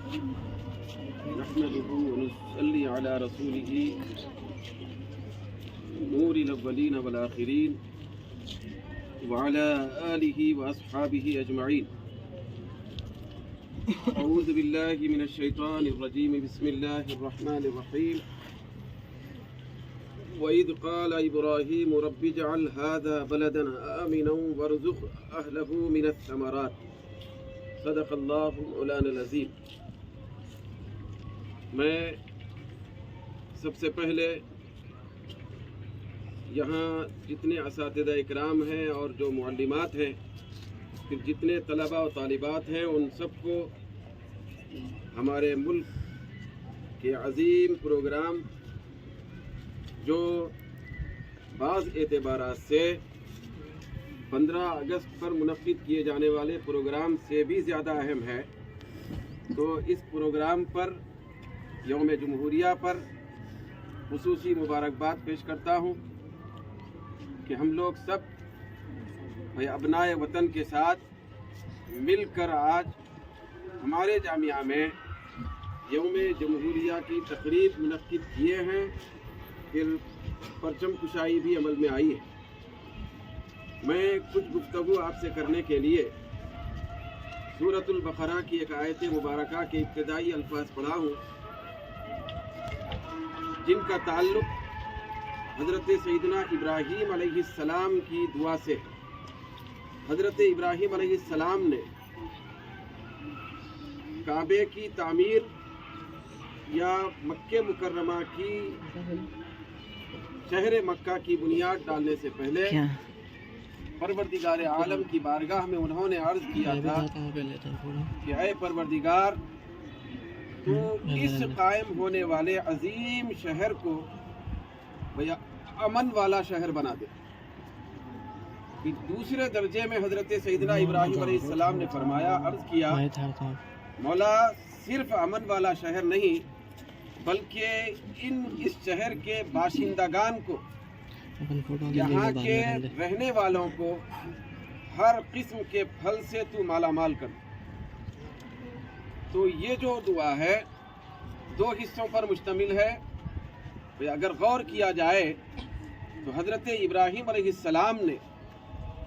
نحمده ونصلي على رسوله نور الأولين والآخرين وعلى آله وأصحابه أجمعين. أعوذ بالله من الشيطان الرجيم. بسم الله الرحمن الرحيم. وإذ قال إبراهيم رب اجعل هذا بلدا آمنا وارزق أهله من الثمرات. صدق الله مولانا العظیم. میں سب سے پہلے یہاں جتنے اساتذہ اکرام ہیں اور جو معلمات ہیں، پھر جتنے طلباء و طالبات ہیں، ان سب کو ہمارے ملک کے عظیم پروگرام جو بعض اعتبارات سے 15 اگست پر منعقد کیے جانے والے پروگرام سے بھی زیادہ اہم ہے، تو اس پروگرام پر یوم جمہوریہ پر خصوصی مبارکباد پیش کرتا ہوں کہ ہم لوگ سب ابنائے وطن کے ساتھ مل کر آج ہمارے جامعہ میں یوم جمہوریہ کی تقریب منعقد کیے ہیں، پھر پرچم کشائی بھی عمل میں آئی ہے. میں کچھ گفتگو آپ سے کرنے کے لیے سورۃ البقرہ کی ایک آیت مبارکہ کے ابتدائی الفاظ پڑھا ہوں، جن کا تعلق حضرت سیدنا ابراہیم علیہ السلام کی دعا سے. حضرت ابراہیم علیہ السلام نے کعبے کی تعمیر یا مکہ مکرمہ کی شہر مکہ کی بنیاد ڈالنے سے پہلے پروردگار عالم کی بارگاہ میں انہوں نے عرض کیا تھا کہ اے پروردگار، تو اس قائم ہونے والے عظیم شہر کو امن والا شہر بنا دے. پھر دوسرے درجے میں حضرت سیدنا ابراہیم علیہ السلام نے فرمایا، عرض کیا، مولا صرف امن والا شہر نہیں بلکہ اس شہر کے باشندگان کو، یہاں کے رہنے والوں کو ہر قسم کے پھل سے تو مالا مال کر. تو یہ جو دعا ہے 2 حصوں پر مشتمل ہے. اگر غور کیا جائے تو حضرت ابراہیم علیہ السلام نے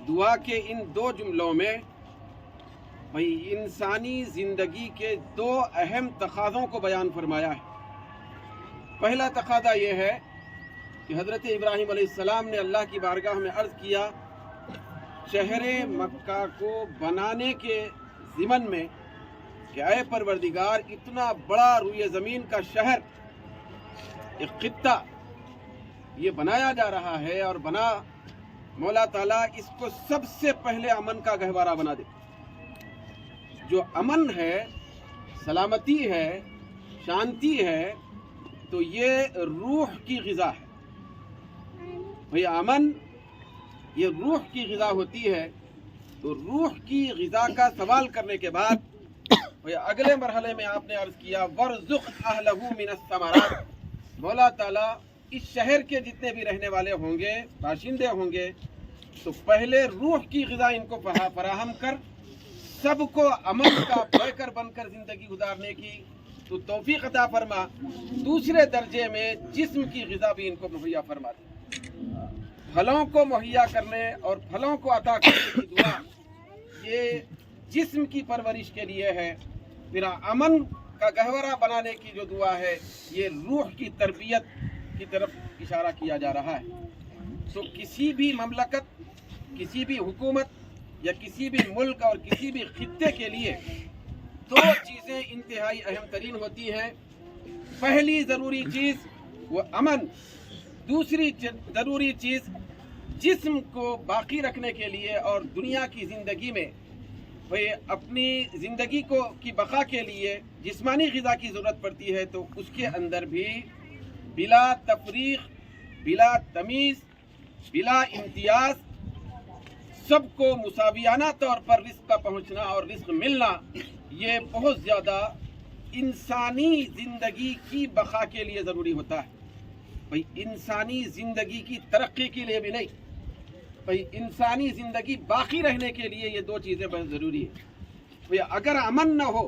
دعا کے ان 2 جملوں میں انسانی زندگی کے 2 اہم تقاضوں کو بیان فرمایا ہے. پہلا تقاضا یہ ہے کہ حضرت ابراہیم علیہ السلام نے اللہ کی بارگاہ میں عرض کیا شہر مکہ کو بنانے کے ضمن میں کہ اے پروردگار، اتنا بڑا روئے زمین کا شہر، ایک خطہ یہ بنایا جا رہا ہے اور بنا، مولا تعالیٰ اس کو سب سے پہلے امن کا گہوارہ بنا دے. جو امن ہے، سلامتی ہے، شانتی ہے، تو یہ روح کی غذا ہے. امن یہ روح کی غذا ہوتی ہے. تو روح کی غذا کا سوال کرنے کے بعد اگلے مرحلے میں آپ نے عرض کیا وَارْزُقْ أَهْلَهُ مِنَ الثَّمَرَاتِ. مولا تعالیٰ اس شہر کے جتنے بھی رہنے والے ہوں گے، باشندے ہوں گے، تو پہلے روح کی غذا ان کو فراہم کر سب کو امن کا پیکر بن کر زندگی گزارنے کی تو توفیق عطا فرما. دوسرے درجے میں جسم کی غذا بھی ان کو مہیا فرما دے. پھلوں کو مہیا کرنے اور پھلوں کو عطا کرنے کی دعا یہ جسم کی پرورش کے لیے ہے. پھر امن کا گہورہ بنانے کی جو دعا ہے یہ روح کی تربیت کی طرف اشارہ کیا جا رہا ہے. تو کسی بھی مملکت، کسی بھی حکومت یا کسی بھی ملک اور کسی بھی خطے کے لیے 2 چیزیں انتہائی اہم ترین ہوتی ہیں. پہلی ضروری چیز وہ امن، دوسری ضروری چیز جسم کو باقی رکھنے کے لیے اور دنیا کی زندگی میں اپنی زندگی کی بقا کے لیے جسمانی غذا کی ضرورت پڑتی ہے. تو اس کے اندر بھی بلا تفریق، بلا تمیز، بلا امتیاز سب کو مساویانہ طور پر رزق کا پہنچنا اور رزق ملنا یہ بہت زیادہ انسانی زندگی کی بقا کے لیے ضروری ہوتا ہے. انسانی زندگی کی ترقی کے لیے بھی نہیں، انسانی زندگی باقی رہنے کے لیے یہ 2 چیزیں بہت ضروری ہیں. اگر امن نہ ہو،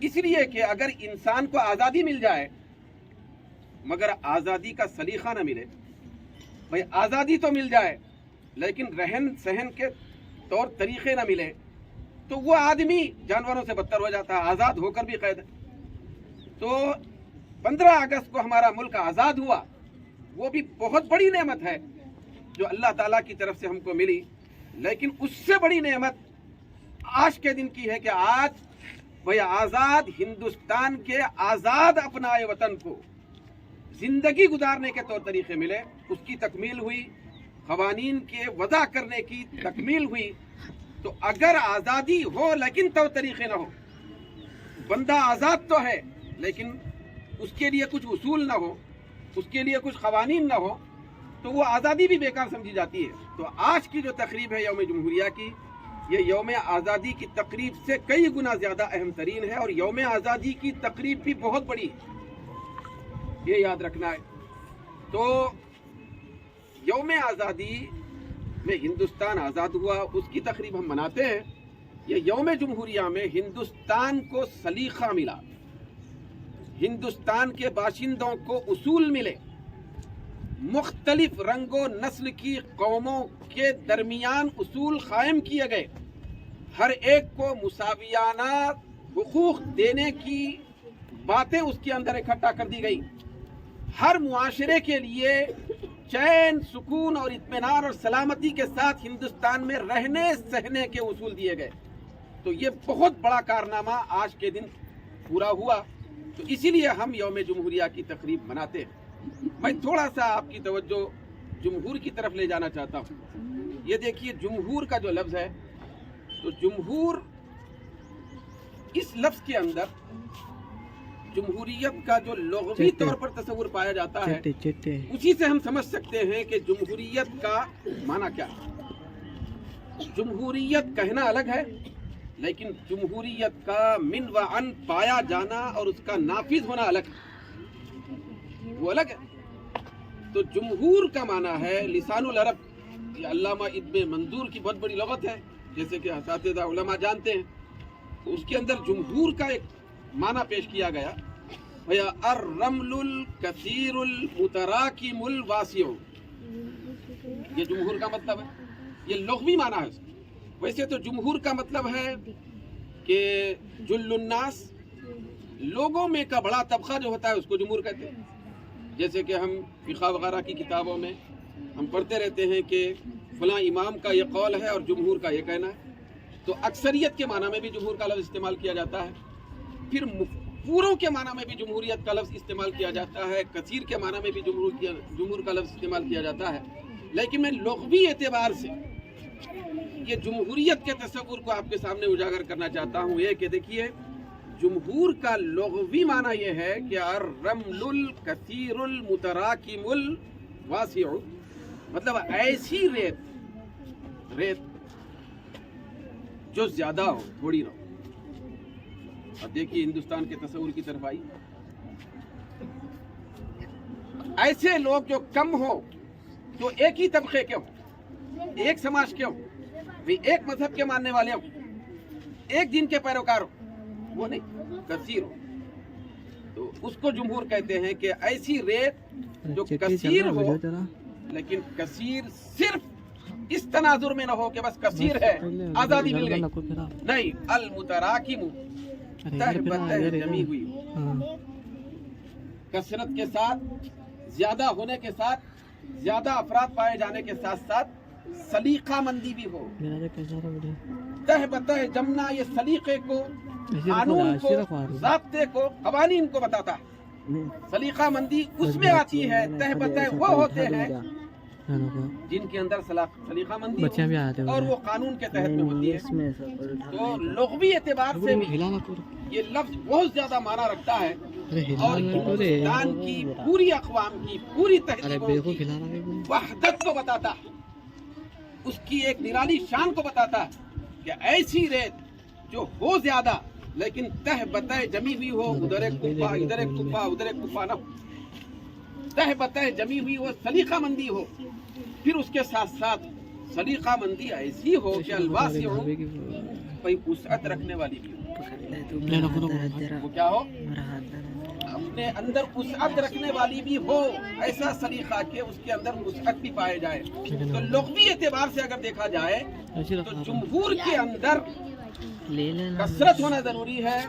اس لیے کہ اگر انسان کو آزادی مل جائے مگر آزادی کا سلیقہ نہ ملے، بھائی آزادی تو مل جائے لیکن رہن سہن کے طور طریقے نہ ملے تو وہ آدمی جانوروں سے بدتر ہو جاتا ہے، آزاد ہو کر بھی قید ہے۔ تو 15 اگست کو ہمارا ملک آزاد ہوا، وہ بھی بہت بڑی نعمت ہے جو اللہ تعالیٰ کی طرف سے ہم کو ملی، لیکن اس سے بڑی نعمت آج کے دن کی ہے کہ آج بھائی آزاد ہندوستان کے آزاد اپنائے وطن کو زندگی گزارنے کے طور طریقے ملے، اس کی تکمیل ہوئی، قوانین کے وضع کرنے کی تکمیل ہوئی۔ تو اگر آزادی ہو لیکن طور طریقے نہ ہو، بندہ آزاد تو ہے لیکن اس کے لیے کچھ اصول نہ ہو، اس کے لیے کچھ قوانین نہ ہو تو وہ آزادی بھی بیکار سمجھی جاتی ہے۔ تو آج کی جو تقریب ہے یوم جمہوریہ کی، یہ یوم آزادی کی تقریب سے کئی گنا زیادہ اہم ترین ہے، اور یوم آزادی کی تقریب بھی بہت بڑی ہے، یہ یاد رکھنا ہے۔ تو یوم آزادی میں ہندوستان آزاد ہوا، اس کی تقریب ہم مناتے ہیں۔ یہ یوم جمہوریہ میں ہندوستان کو سلیقہ ملا، ہندوستان کے باشندوں کو اصول ملے، مختلف رنگ و نسل کی قوموں کے درمیان اصول قائم کیے گئے، ہر ایک کو مساویانہ حقوق دینے کی باتیں اس کے اندر اکٹھا کر دی گئی، ہر معاشرے کے لیے چین، سکون اور اطمینان اور سلامتی کے ساتھ ہندوستان میں رہنے سہنے کے اصول دیے گئے۔ تو یہ بہت بڑا کارنامہ آج کے دن پورا ہوا، تو اسی لیے ہم یوم جمہوریہ کی تقریب مناتے ہیں۔ میں تھوڑا سا آپ کی توجہ جمہور کی طرف لے جانا چاہتا ہوں۔ یہ دیکھیے جمہور کا جو لفظ ہے، تو جمہور اس لفظ کے اندر جمہوریت کا جو لغوی طور پر تصور پایا جاتا ہے، اسی سے ہم سمجھ سکتے ہیں کہ جمہوریت کا معنی کیا ہے۔ جمہوریت کہنا الگ ہے، لیکن جمہوریت کا من و عن پایا جانا اور اس کا نافذ ہونا الگ ہے، وہ الگ ہے۔ تو جمہور کا معنی ہے لسان العرب، یہ علامہ ابن منظور کی بہت بڑی لغت ہے، جیسے کہ اساتذہ علماء جانتے ہیں۔ تو اس کے اندر جمہور کا ایک معنی پیش کیا گیا، الرمل الکثیر المتراکم الواسع، یہ جمہور کا مطلب ہے، یہ لغوی معنی ہے۔ ویسے تو جمہور کا مطلب ہے کہ جل الناس، لوگوں میں کا بڑا طبقہ جو ہوتا ہے اس کو جمہور کہتے ہیں۔ جیسے کہ ہم فقہ وغیرہ کی کتابوں میں ہم پڑھتے رہتے ہیں کہ فلاں امام کا یہ قول ہے اور جمہور کا یہ کہنا ہے، تو اکثریت کے معنی میں بھی جمہور کا لفظ استعمال کیا جاتا ہے، پھر پوروں کے معنی میں بھی جمہوریت کا لفظ استعمال کیا جاتا ہے، کثیر کے معنی میں بھی جمہور کا لفظ استعمال کیا جاتا ہے۔ لیکن میں لغوی اعتبار سے یہ جمہوریت کے تصور کو آپ کے سامنے اجاگر کرنا چاہتا ہوں، یہ کہ دیکھیے جمہور کا لغوی معنی یہ ہے کہ الرمل الکثیر المتراکم الواسع، مطلب ایسی ریت جو زیادہ ہو، تھوڑی نہ ہو۔ اب دیکھیے ہندوستان کے تصور کی طرف آئی، ایسے لوگ جو کم ہو، جو ایک ہی طبقے کے ہوں، ایک سماج کے ہوں، ایک مذہب کے ماننے والے ہوں، ایک دین کے پیروکار ہوں، وہ نہیں، کثیر ہو، تو اس کو جمہور کہتے ہیں کہ ایسی ریت جو کثیر ہو، لیکن کثیر صرف اس تناظر میں نہ ہو کہ بس کثیر ہے آزادی مل گئی، نہیں، المتراکم تہ بتہ جمی ہوئی، کثرت کے ساتھ، زیادہ ہونے کے ساتھ، زیادہ افراد پائے جانے کے ساتھ ساتھ سلیقہ مندی بھی ہو، تہ بتہ جمنا، یہ سلیقے کو، قانون کو، ضابطے کو، قوانین کو بتاتا ہے۔ سلیقہ مندی اس میں آتی ہے، تہ بتہ وہ ہوتے ہیں جن کے اندر سلیقہ مندی ہو اور وہ قانون کے تحت میں ہوتی ہے۔ تو لغوی اعتبار سے بھی یہ لفظ بہت زیادہ معنی رکھتا ہے، اور ہندوستان کی پوری اقوام کی، پوری تہذیبوں کی وحدت کو بتاتا ہے، اس کی ایک نرالی شان کو بتاتا ہے کہ ایسی ریت جو ہو زیادہ لیکن تہ بتہ جمی ہوئی ہو، ادھر ایک کفا، ادھر ایک کفا، ادھر ایک کفا نہ ہو، تہ بتہ جمی ہوئی ہو، سلیقہ مندی ہو، پھر اس کے ساتھ ساتھ سلیقہ مندی ایسی ہو کہ الواسع ہو، کوئی وسعت رکھنے والی بھی ہو۔ وہ کیا ہو؟ اپنے اندر وسعت رکھنے والی بھی ہو، ایسا سلیقہ کہ اس کے اندر وسعت بھی پائے جائے۔ تو لغوی اعتبار سے اگر دیکھا جائے تو جمہور کے اندر کثرت ہونا ضروری ہے،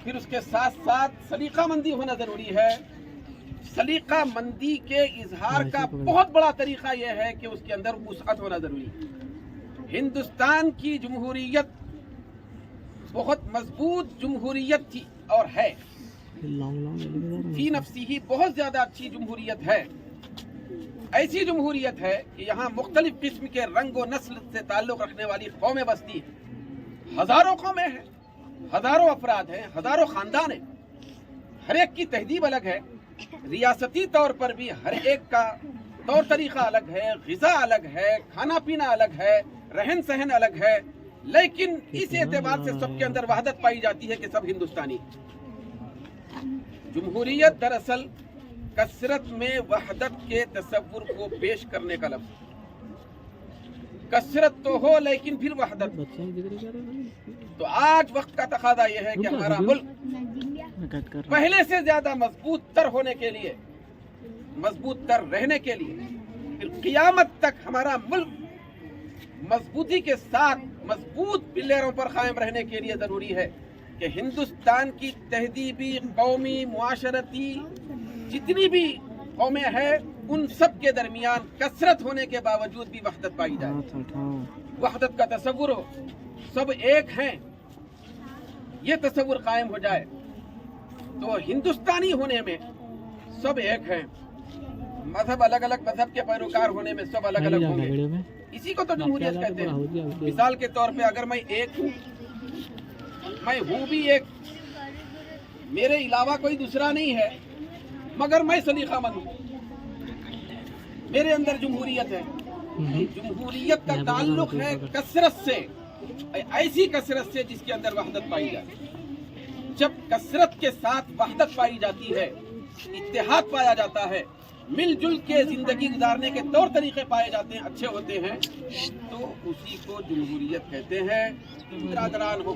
پھر اس کے ساتھ ساتھ سلیقہ مندی ہونا ضروری ہے۔ سلیقہ مندی کے اظہار کا بہت بڑا طریقہ یہ ہے کہ اس کے اندر وسعت ہونا ضروری ہے۔ ہندوستان کی جمہوریت بہت مضبوط جمہوریت تھی اور ہے، فی نفسی ہی بہت زیادہ اچھی جمہوریت ہے۔ ایسی جمہوریت ہے کہ یہاں مختلف قسم کے رنگ و نسل سے تعلق رکھنے والی قومیں بستی ہیں، ہزاروں قومیں ہیں، ہزاروں افراد ہیں، ہزاروں خاندان ہیں، ہر ایک کی تہذیب الگ ہے، ریاستی طور پر بھی ہر ایک کا طور طریقہ الگ ہے، غذا الگ ہے، کھانا پینا الگ ہے، رہن سہن الگ ہے، لیکن اس اعتبار سے سب کے اندر وحدت پائی جاتی ہے کہ سب ہندوستانی۔ جمہوریت دراصل کثرت میں وحدت کے تصور کو پیش کرنے کا لفظ، کثرت تو ہو لیکن پھر وحدت۔ تو آج وقت کا تقاضا یہ ہے کہ ہمارا ملک پہلے سے زیادہ مضبوط تر ہونے کے لیے، مضبوط تر رہنے کے لیے، پھر قیامت تک ہمارا ملک مضبوطی کے ساتھ مضبوط پلیروں پر قائم رہنے کے لیے ضروری ہے کہ ہندوستان کی تہذیبی، قومی، معاشرتی جتنی بھی قومیں ہیں ان سب کے درمیان کثرت ہونے کے باوجود بھی وحدت پائی جائے، وحدت کا تصور ہو، سب ایک ہیں، یہ تصور قائم ہو جائے تو ہندوستانی ہونے میں سب ایک ہیں، مذہب الگ الگ مذہب کے پیروکار ہونے میں سب الگ الگ ہوں گے، اسی کو تو جمہوریت کہتے ہیں۔ مثال کے طور پہ اگر میں ایک ہوں، میں ہوں بھی ایک، میرے علاوہ کوئی دوسرا نہیں ہے، مگر میں سلیقہ مند ہوں، میرے اندر جمہوریت ہے۔ جمہوریت کا تعلق ہے کثرت سے، ایسی کثرت سے جس کے اندر وحدت پائی جائے۔ جب کثرت کے ساتھ وحدت پائی جاتی ہے، اتحاد پایا جاتا ہے، مل جل کے زندگی گزارنے کے طور طریقے پائے جاتے ہیں، اچھے ہوتے ہیں، تو اسی کو جمہوریت کہتے ہیں۔ برادران ہو،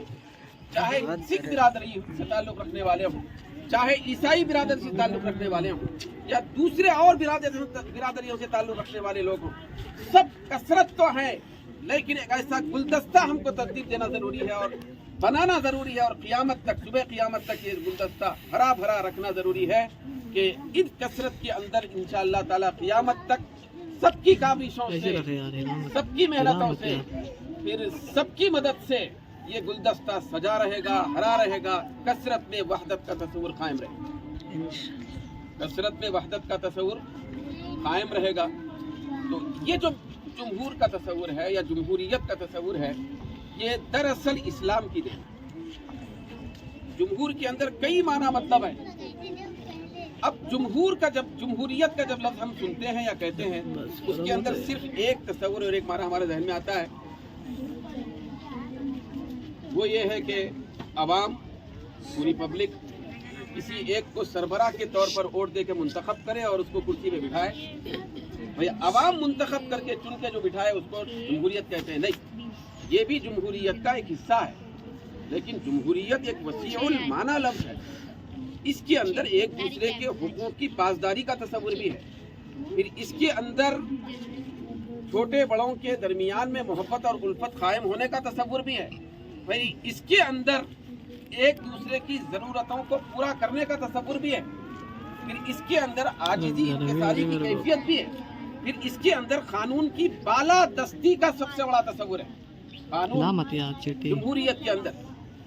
چاہے سکھ برادری سے تعلق رکھنے والے ہوں، چاہے عیسائی برادری سے تعلق رکھنے والے ہوں، یا دوسرے اور برادریوں سے تعلق رکھنے والے لوگ ہوں، سب کثرت تو ہے، لیکن ایک ایسا گلدستہ ہم کو ترتیب دینا ضروری ہے اور بنانا ضروری ہے، اور قیامت تک، صبح قیامت تک یہ گلدستہ ہرا بھرا رکھنا ضروری ہے کہ اس کثرت کے اندر انشاءاللہ تعالی قیامت تک سب کی کاوشوں سے، سب کی محنتوں سے، پھر سب کی مدد سے یہ گلدستہ سجا رہے گا، ہرا رہے گا، کثرت میں وحدت کا تصور قائم رہے گا، کثرت میں وحدت کا تصور قائم رہے گا۔ تو یہ جو جمہور کا تصور ہے یا جمہوریت کا تصور ہے، یہ دراصل اسلام کی دین ہے۔ جمہور کے اندر کئی معنی مطلب ہے۔ اب جمہور کا جمہوریت کا جب لفظ ہم سنتے ہیں یا کہتے ہیں، اس کے اندر صرف ایک تصور اور ایک معنی ہمارے ذہن میں آتا ہے، وہ یہ ہے کہ عوام، پوری پبلک کسی ایک کو سربراہ کے طور پر ووٹ دے کے منتخب کرے اور اس کو کرسی پہ بٹھائے۔ بھئی عوام منتخب کر کے چن کے جو بٹھائے اس کو جمہوریت کہتے ہیں؟ نہیں، یہ بھی جمہوریت کا ایک حصہ ہے، لیکن جمہوریت ایک وسیع المعنی لفظ ہے، اس کے اندر ایک دوسرے کے حقوق کی پاسداری کا تصور بھی ہے، پھر اس کے اندر چھوٹے بڑوں کے درمیان میں محبت اور الفت قائم ہونے کا تصور بھی ہے، بھئی اس کے اندر ایک دوسرے کی ضرورتوں کو پورا کرنے کا تصور بھی ہے، پھر اس کے اندر عاجزی انکساری کی کیفیت بھی ہے، پھر اس کے اندر قانون کی بالادستی کا سب سے بڑا تصور ہے۔ قانون جمہوریت کے اندر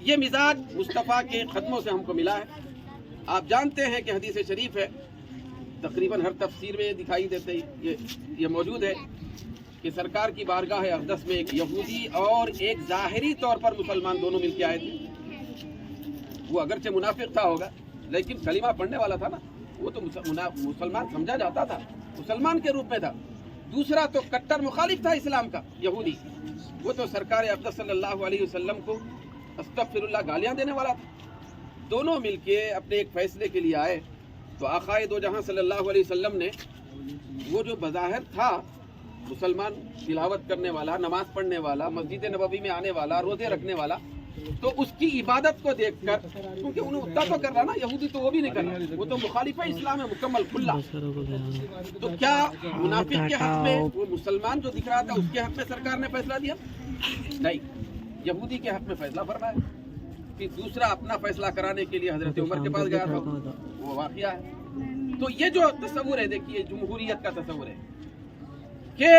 یہ مزاج مصطفیٰ کے قدموں سے ہم کو ملا ہے۔ آپ جانتے ہیں کہ حدیث شریف ہے، تقریباً ہر تفسیر میں دکھائی دیتے یہ موجود ہے کہ سرکار کی بارگاہ اقدس میں ایک یہودی اور ایک ظاہری طور پر مسلمان دونوں مل کے آئے تھے۔ وہ اگرچہ منافق تھا ہوگا لیکن کلمہ پڑھنے والا تھا نا، وہ تو مسلمان سمجھا جاتا تھا، مسلمان کے روپ میں تھا۔ دوسرا تو کٹر مخالف تھا اسلام کا، یہودی، وہ تو سرکار اقدس صلی اللہ علیہ وسلم کو استغفر اللہ گالیاں دینے والا تھا۔ دونوں مل کے اپنے ایک فیصلے کے لیے آئے تو آقائے دو جہاں صلی اللہ علیہ وسلم نے وہ جو بظاہر تھا مسلمان، تلاوت کرنے والا، نماز پڑھنے والا، مسجد نبوی میں آنے والا، روزے رکھنے والا، تو اس کی عبادت کو دیکھ کر، کیونکہ انہیں اتنا تو کر رہا نا، یہودی تو وہ بھی نہیں کر رہا، وہ تو مخالف اسلام ہے مکمل کھلا. تو کیا منافق کے حق میں، وہ مسلمان جو دکھ رہا تھا اس کے حق میں سرکار نے فیصلہ دیا؟ نہیں، یہودی کے حق میں فیصلہ فرمایا. پھر دوسرا اپنا فیصلہ کرانے کے لیے حضرت عمر کے پاس گیا تھا، وہ واقعہ ہے. تو یہ جو تصور ہے، دیکھیے جمہوریت کا تصور ہے کہ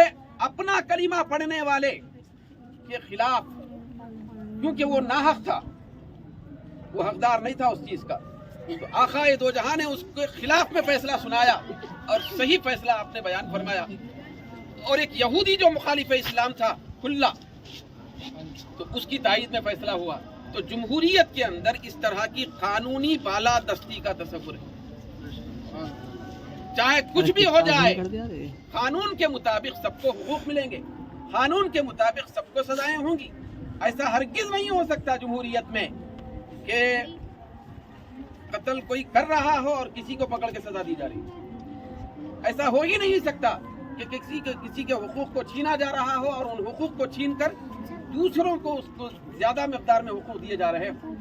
اپنا کلمہ پڑھنے والے کے خلاف، کیونکہ وہ ناحق تھا، وہ حقدار نہیں تھا اس چیز کا، تو آقائے دو جہاں نے اس کے خلاف میں فیصلہ سنایا اور صحیح فیصلہ آپ نے بیان فرمایا. اور ایک یہودی جو مخالف اسلام تھا کھلا، تو اس کی تائید میں فیصلہ ہوا. تو جمہوریت کے اندر اس طرح کی قانونی بالادستی کا تصور ہے. چاہے کچھ بھی ہو جائے، قانون کے مطابق سب کو حقوق ملیں گے، قانون کے مطابق سب کو سزائیں ہوں گی. ایسا ہرگز نہیں ہو سکتا جمہوریت میں کہ قتل کوئی کر رہا ہو اور کسی کو پکڑ کے سزا دی جا رہی ہے. ایسا ہو ہی نہیں سکتا کہ کسی کے حقوق کو چھینا جا رہا ہو اور ان حقوق کو چھین کر دوسروں کو اس کو زیادہ مقدار میں حقوق دیے جا رہے ہیں.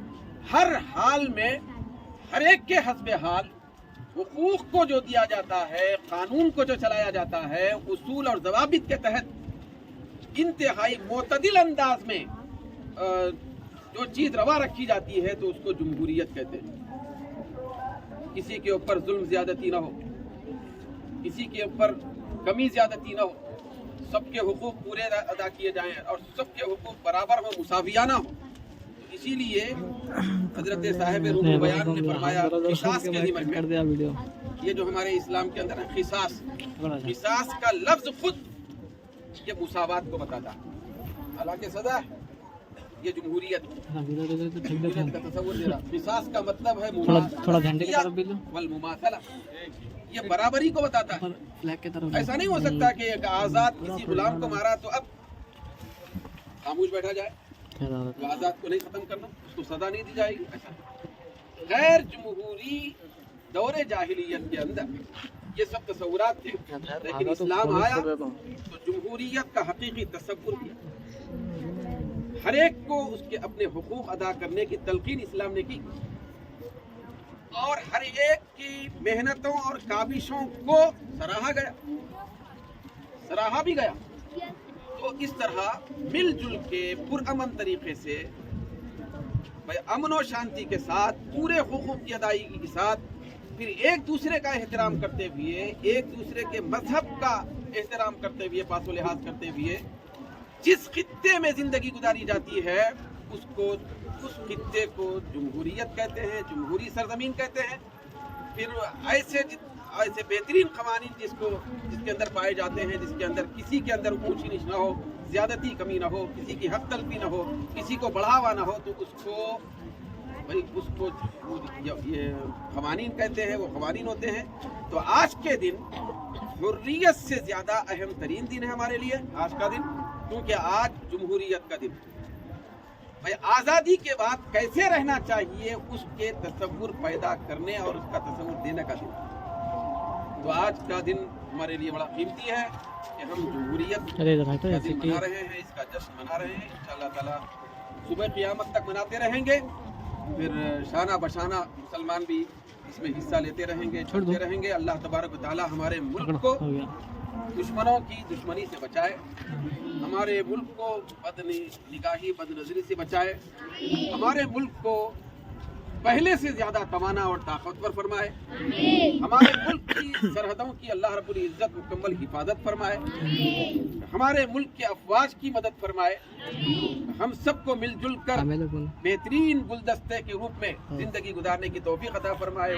ہر حال میں ہر ایک کے حسب حال حقوق کو جو دیا جاتا ہے، قانون کو جو چلایا جاتا ہے، اصول اور ضوابط کے تحت انتہائی معتدل انداز میں جو چیز روا رکھی جاتی ہے، تو اس کو جمہوریت کہتے ہیں. کسی کے اوپر ظلم زیادتی نہ ہو، کسی کے اوپر کمی زیادتی نہ ہو، سب کے حقوق پورے ادا کیے جائیں اور سب کے حقوق برابر ہو، مساویانہ ہو. اسی لیے حضرت صاحب روح البیان نے فرمایا قصاص کے ذمن میں، یہ جو ہمارے اسلام کے اندر ہے قصاص کا لفظ خود یہ مساوات کو بتاتا ہے، حالانکہ سزا ہے. یہ جمہوریت کا تصور دے رہا. قصاص کا مطلب ہے والمماثلہ، یہ برابری کو بتاتا ہے. ایسا نہیں ہو سکتا کہ ایک آزاد کسی غلام کو مارا تو اب خاموش بیٹھا جائے، تو آزاد کو نہیں ختم کرنا، اس کو سزا نہیں دی جائے گی. ایسا غیر جمہوری دور جاہلیت کے اندر یہ سب تصورات تھے، لیکن اسلام آیا تو جمہوریت کا حقیقی تصور کیا. ہر ایک کو اس کے اپنے حقوق ادا کرنے کی تلقین اسلام نے کی، اور ہر ایک کی محنتوں اور کاوشوں کو سراہا بھی گیا. تو اس طرح مل جل کے پرامن طریقے سے، امن و شانتی کے ساتھ، پورے حقوق کی ادائیگی کے ساتھ، پھر ایک دوسرے کا احترام کرتے ہوئے، ایک دوسرے کے مذہب کا احترام کرتے ہوئے، پاس و لحاظ کرتے ہوئے جس خطے میں زندگی گزاری جاتی ہے، اس خطے کو جمہوریت کہتے ہیں، جمہوری سرزمین کہتے ہیں. پھر ایسے بہترین قوانین جس کے اندر پائے جاتے ہیں، جس کے اندر کسی کے اندر اونچ نیچ نہ ہو، زیادتی کمی نہ ہو، کسی کی حق تلفی نہ ہو، کسی کو بڑھاوا نہ ہو، تو اس کو یہ قوانین کہتے ہیں، وہ قوانین ہوتے ہیں. تو آج کے دن حریت سے زیادہ اہم ترین دن ہے ہمارے لیے آج کا دن، کیونکہ آج جمہوریت کا دن، آزادی کے بعد کیسے رہنا چاہیے اس کے تصور پیدا کرنے اور اس کا تصور دینے کا دن. تو آج کا دن ہمارے لیے بڑا قیمتی ہے کہ ہم جمہوریت کا دن منا رہے ہیں، اس کا جشن منا رہے ہیں. انشاءاللہ تعالیٰ صبح قیامت تک مناتے رہیں گے، پھر شانہ بشانہ مسلمان بھی اس میں حصہ لیتے رہیں گے، چھوڑتے رہیں گے. اللہ تبارک و تعالیٰ ہمارے ملک کو دشمنوں کی دشمنی سے بچائے، ہمارے ملک کو بد نگاہی، بد نظری سے بچائے، ہمارے ملک کو پہلے سے زیادہ توانا اور طاقتور فرمائے، ہمارے ملک کی سرحدوں کی اللہ رب العزت مکمل حفاظت فرمائے، ہمارے ملک کے افواج کی مدد فرمائے. ہم سب کو مل جل کر بہترین گلدستے کے روپ میں زندگی گزارنے کی توفیق عطا فرمائے.